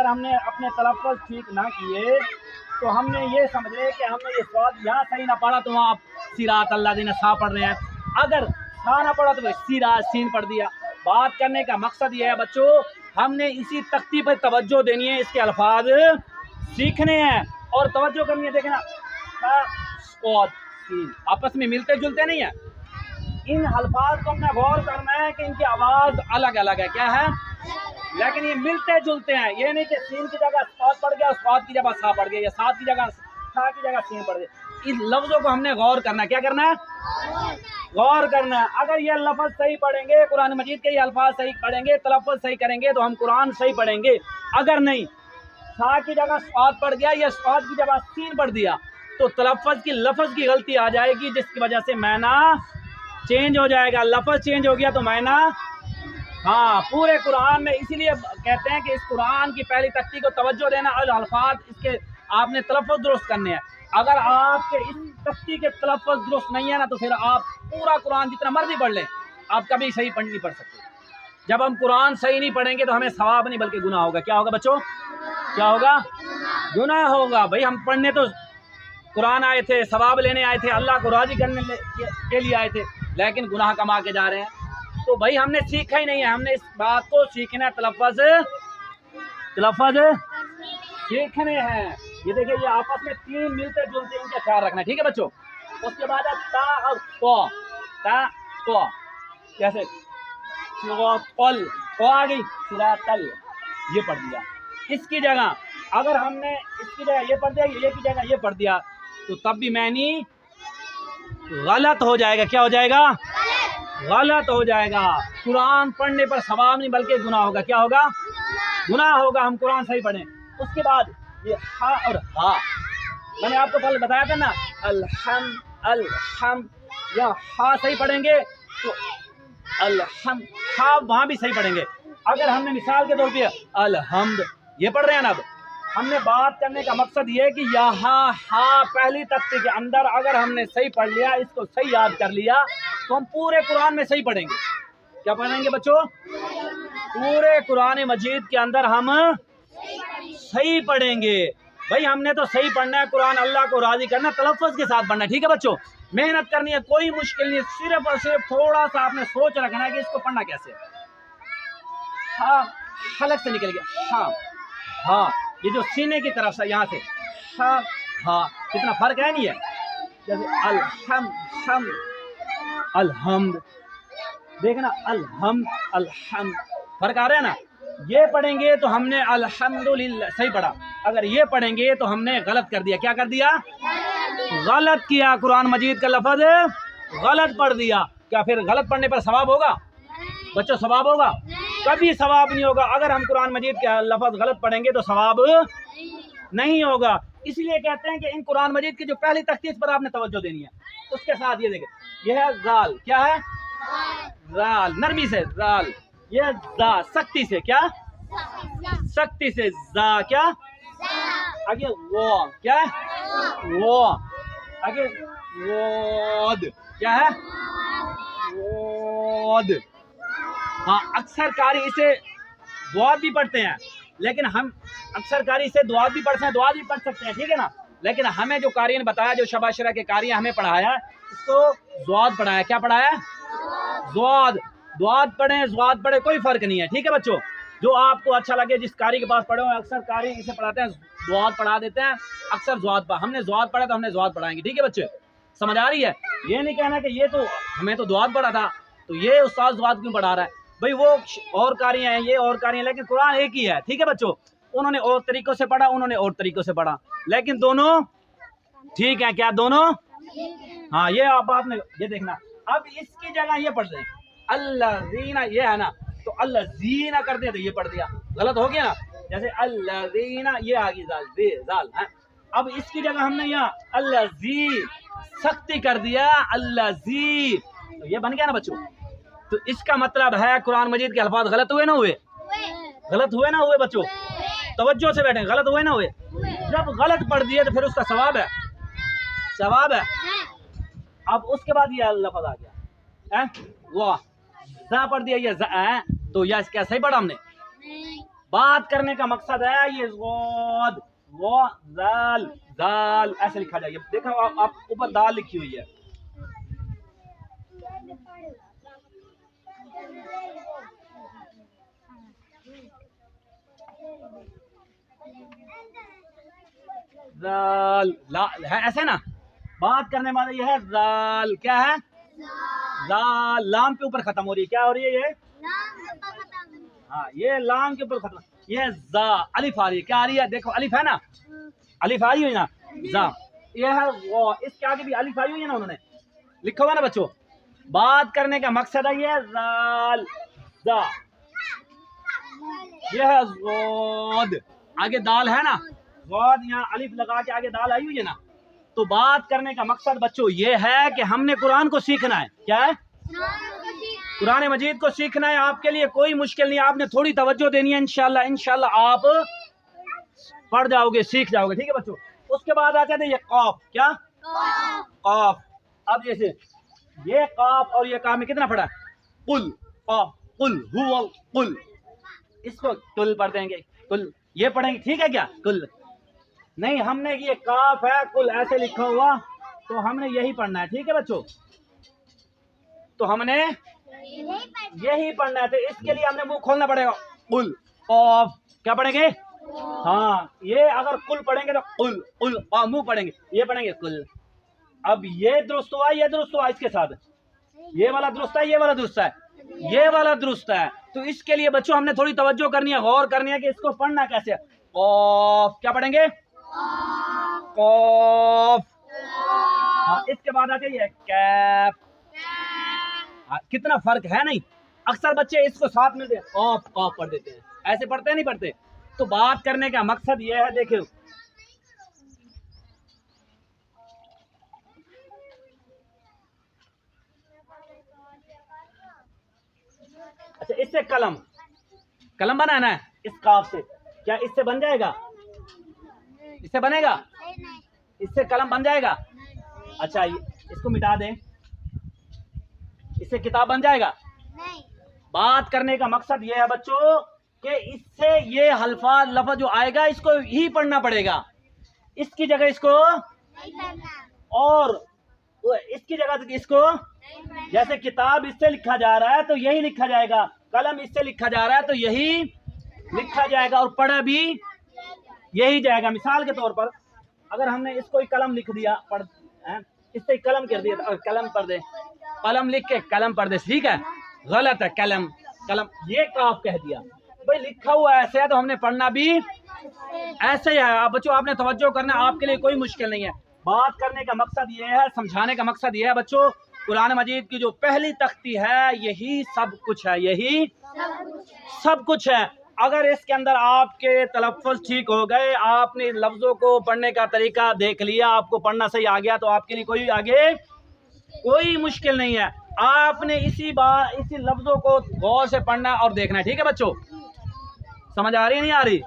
अगर हमने अपने तलफ़्फ़ुज़ ठीक ना किए तो हमने ये समझ रहे कि हमने ये स्वाद यहाँ सही ना पढ़ा तो वहाँ सिरात अल्लाज़ीना सा पढ़ रहे हैं। अगर सा ना पढ़ा तो सिरा सीन पढ़ दिया। बात करने का मकसद ये है बच्चों, हमने इसी तख्ती पर तवज्जो देनी है, इसके अल्फाज सीखने हैं और तवज्जो करनी है। देखना आपस में मिलते जुलते नहीं है। इन अल्फाज को हमने गौर करना है कि इनकी आवाज़ अलग अलग है, क्या है, लेकिन ये मिलते जुलते हैं। ये नहीं कि सीन की जगह स्वाद पड़ गया, स्वाद की जगह सा पड़ गया, या सात की जगह सा की जगह सीन पड़ गया। इस लफ्ज़ों को हमने गौर करना है। क्या करना है? गौर करना है। अगर ये लफ्ज़ सही पढ़ेंगे, कुरान मजीद के ये अल्फाज सही पढ़ेंगे, तलफ़्फ़ुज़ सही करेंगे तो हम कुरान सही पढ़ेंगे। अगर नहीं, सा की जगह स्वाद पड़ गया या स्वाद की जगह सीन पढ़ दिया तो तलफ़्फ़ुज़ की लफ्ज़ की गलती आ जाएगी, जिसकी वजह से माना चेंज हो जाएगा। लफ्ज़ चेंज हो गया तो माना, हाँ, पूरे कुरान में। इसीलिए कहते हैं कि इस कुरान की पहली तख्ती को तवज्जो देना और अल्फाज इसके आपने तलफ़्फ़ुज़ दुरुस्त करने हैं। अगर आपके इस तख्ती के तलफ़्फ़ुज़ दुरुस्त नहीं है ना तो फिर आप पूरा कुरान जितना मर्जी पढ़ लें, आप कभी सही पढ़ नहीं पढ़ सकते। जब हम कुरान सही नहीं पढ़ेंगे तो हमें सवाब नहीं बल्कि गुनाह होगा। क्या होगा बच्चों? क्या होगा? गुनाह होगा। भाई हम पढ़ने तो कुरान आए थे, सवाब लेने आए थे, अल्लाह को राज़ी करने के लिए आए थे, लेकिन गुनाह कमा के जा रहे हैं। तो भाई हमने सीखा ही नहीं है। हमने इस बात को सीखना है, तलफ़्फ़ुज़ सीखने हैं। ये देखिए, ये आपस में तीन मिलते जुलते इनका ख्याल रखना है, ठीक है बच्चों। उसके बाद है ता और क़। कैसे? आ गई सिरातल, ये पढ़ दिया। इसकी जगह अगर हमने इसकी जगह ये पढ़ दिया, ये की जगह ये पढ़ दिया तो तब भी मैनी गलत हो जाएगा। क्या हो जाएगा? गलत हो जाएगा। कुरान पढ़ने पर सवाब नहीं बल्कि गुनाह होगा। क्या होगा? गुनाह होगा। हम कुरान सही पढ़ें। उसके बाद ये हा और हा, मैंने आपको पहले बताया था ना, अलहम, या हा सही पढ़ेंगे तो अलहम, हा वहाँ भी सही पढ़ेंगे। अगर हमने मिसाल के तौर पे अलहम्द ये पढ़ रहे हैं ना, अब हमने बात करने का मकसद ये है कि यहाँ हा पहली तख्ती के अंदर अगर हमने सही पढ़ लिया, इसको सही याद कर लिया तो हम पूरे कुरान में सही पढ़ेंगे। क्या पढ़ेंगे बच्चों? पूरे कुरान मजीद के अंदर हम सही पढ़ेंगे। भाई हमने तो सही पढ़ना है, कुरान अल्लाह को राजी करना, तलफ़्फ़ुज़ के साथ पढ़ना है, ठीक है बच्चों। मेहनत करनी है, कोई मुश्किल नहीं, सिर्फ और सिर्फ थोड़ा सा आपने सोच रखना है कि इसको पढ़ना कैसे है। हाँ, हलक से निकल गया, हाँ हाँ, ये जो सीने की तरफ से यहाँ से हाँ हाँ, कितना फर्क है नहीं है। जैसे अलहम्द, देखना, अलहम्द, फर्क आ रहा है ना। ये पढ़ेंगे तो हमने अल्हम्दुलिल्लाह सही पढ़ा, अगर ये पढ़ेंगे तो हमने गलत कर दिया। क्या कर दिया? गलत किया। कुरान मजीद का लफ्ज़ गलत पढ़ दिया। क्या फिर गलत पढ़ने पर सवाब होगा बच्चों? सवाब होगा? कभी सवाब नहीं होगा। अगर हम कुरान मजीद का लफ्ज़ गलत पढ़ेंगे तो सवाब नहीं होगा। इसलिए कहते हैं कि इन कुरान मजीद की जो पहली तख्ती पर आपने तवज्जो देनी है। उसके साथ ये देखें, यह है जाल, क्या है? जाल, नरमी से जाल, ये जा सख्ती से, क्या? सख्ती से जा, क्या? आगे वो, क्या है? वो, आगे वोद, क्या है? वोद। हाँ, अक्सर कारी इसे दुआ भी पढ़ते हैं, लेकिन हम अक्सर कारी इसे दुआ भी पढ़ते हैं, दुआ भी पढ़ सकते हैं, ठीक है ना। लेकिन हमें जो कारी ने बताया, जो शबाशरा के कारी हमें पढ़ाया, इसको ज़्वाद पढ़ाया। क्या पढ़ाया? ज़्वाद। ज़्वाद पढ़े, ज़्वाद पढ़े, कोई फ़र्क नहीं है, ठीक है बच्चों। जो आपको अच्छा लगे, जिस कारी के पास पढ़े हो, अक्सर कारी इसे पढ़ाते हैं, ज़्वाद पढ़ा देते हैं, अक्सर ज़्वाद पर। हमने ज़्वाद पढ़ा तो हमने ज़्वाद पढ़ाएंगे, ठीक है बच्चे। समझ आ रही है? ये नहीं कहना कि ये तो हमें तो ज़्वाद पढ़ा था तो ये उस्ताद ज़्वाद क्यों पढ़ा रहा है। भाई वो और कारी हैं, ये और कारी हैं, लेकिन कुरान एक ही है, ठीक है बच्चों। उन्होंने और तरीक़ों से पढ़ा, उन्होंने और तरीक़ों से पढ़ा, लेकिन दोनों ठीक है। क्या दोनों? हाँ, ये आप आपने ये देखना। अब इसकी जगह ये पढ़ दें अल्लाज़ीना, ये है ना, तो अल्लाज़ीना कर दिया तो ये पढ़ दिया, गलत हो गया ना। जैसे अल्लाज़ीना, ये आ गई जाल, जाल है। अब इसकी जगह हमने यहाँ अल्लाज़ी सख्ती कर दिया, अल्लाज़ी, तो ये बन गया ना बच्चों। तो इसका मतलब है कुरान मजीद के अल्फाज गलत हुए ना हुए? गलत हुए ना हुए बच्चों? तवज्जो से बैठे, गलत हुए ना हुए? जब गलत पढ़ दिए तो फिर उसका सवाब है, सवाब है। अब उसके बाद ये लफ्ज़ आ गया, वाह, जा पढ़ दिया, ये तो यह क्या सही पढ़ा हमने? बात करने का मकसद है ये ज़ाद, वो जाल दाल ऐसे लिखा जाएगा। देखो आप ऊपर दाल लिखी हुई है। जाल ला है ऐसे ना। बात करने वाला ये है जाल, क्या है? जाल लाम के ऊपर खत्म हो रही है। क्या हो रही है ये? हाँ ये लाम के ऊपर खत्म। ये जा अलिफ आ रही है। क्या आ रही है? देखो अलिफ है ना, अलिफ आई हुई ना, जा ये है वो। इसके आगे भी अलिफ आई हुई है ना, उन्होंने लिखा हुआ ना बच्चों। बात करने का मकसद है ये जाल जा, ये है ज़ाद, आगे दाल है ना, ज़ाद यहाँ अलिफ लगा के आगे दाल आई हुई है ना। तो बात करने का मकसद बच्चों ये है कि हमने कुरान को सीखना है। क्या है? कुरान मजीद को सीखना है। आपके लिए कोई मुश्किल नहीं, आपने थोड़ी तवज्जो देनी है। इंशाल्लाह इंशाल्लाह आप पढ़ जाओगे, सीख जाओगे। ठीक है बच्चों। उसके बाद आ जाते हैं ये कॉफ। क्या? कॉफ। अब जैसे ये कॉफ और ये काफ में कितना पड़ा? कुल कॉफ कुल हुवल कुल, इसको कुल पढ़ देंगे, कुल ये पढ़ेंगे। ठीक है क्या? कुल नहीं, हमने ये काफ है कुल ऐसे लिखा हुआ, तो हमने यही पढ़ना है। ठीक है बच्चों, तो हमने यही पढ़ना है। तो इसके लिए हमने मुंह खोलना पड़ेगा। कुल कॉफ क्या पढ़ेंगे? हाँ ये अगर कुल पढ़ेंगे तो कुल कुल मुंह पढ़ेंगे, ये पढ़ेंगे कुल। अब ये दुरुस्त हुआ, ये दुरुस्त हुआ, इसके साथ ये वाला दुरुस्त है, ये वाला दुरुस्त है, ये वाला दुरुस्त है। तो इसके लिए बच्चों हमने थोड़ी तवज्जो करनी है, गौर करनी है कि इसको पढ़ना कैसे है। कॉफ क्या पढ़ेंगे? कॉफ। हाँ इसके बाद आ जाइए कैफ। हाँ, कितना फर्क है नहीं। अक्सर बच्चे इसको साथ में कॉफ कॉफ पढ़ देते हैं, ऐसे पढ़ते नहीं पढ़ते। तो बात करने का मकसद ये है, देखिए अच्छा इससे कलम कलम बनाना है इस काफ से। क्या इससे बन जाएगा? इससे बनेगा? इससे कलम बन जाएगा? अच्छा इसको मिटा दें, इससे किताब बन जाएगा? नहीं। बात करने का मकसद ये है बच्चों कि इससे ये हल्फा लफ्ज़ जो आएगा इसको ही पढ़ना पड़ेगा, इसकी जगह इसको नहीं पढ़ना। और इसकी जगह इसको, जैसे किताब इससे लिखा जा रहा है तो यही लिखा जाएगा, कलम इससे लिखा जा रहा है तो यही लिखा जाएगा, और पढ़ा भी यही जाएगा। मिसाल के तौर पर अगर हमने इसको ही कलम लिख दिया, पढ़ इससे कलम कर दिया और कलम पढ़ दे, कलम लिख के कलम पढ़ दे, ठीक है? गलत है। कलम कलम ये काफ कह दिया, भाई लिखा हुआ ऐसे है तो हमने पढ़ना भी ऐसे ही है। आप बच्चों आपने तवज्जो करना, आपके लिए कोई मुश्किल नहीं है। बात करने का मकसद ये है, समझाने का मकसद ये है बच्चों, कुरान मजीद की जो पहली तख्ती है यही सब कुछ है, यही सब कुछ है। अगर इसके अंदर आपके तलफ़्फ़ुज़ ठीक हो गए, आपने लफ्ज़ों को पढ़ने का तरीका देख लिया, आपको पढ़ना सही आ गया, तो आपके लिए कोई आगे कोई मुश्किल नहीं है। आपने इसी लफ्ज़ों को गौर से पढ़ना और देखना है। ठीक है बच्चों, समझ आ रही है नहीं आ रही?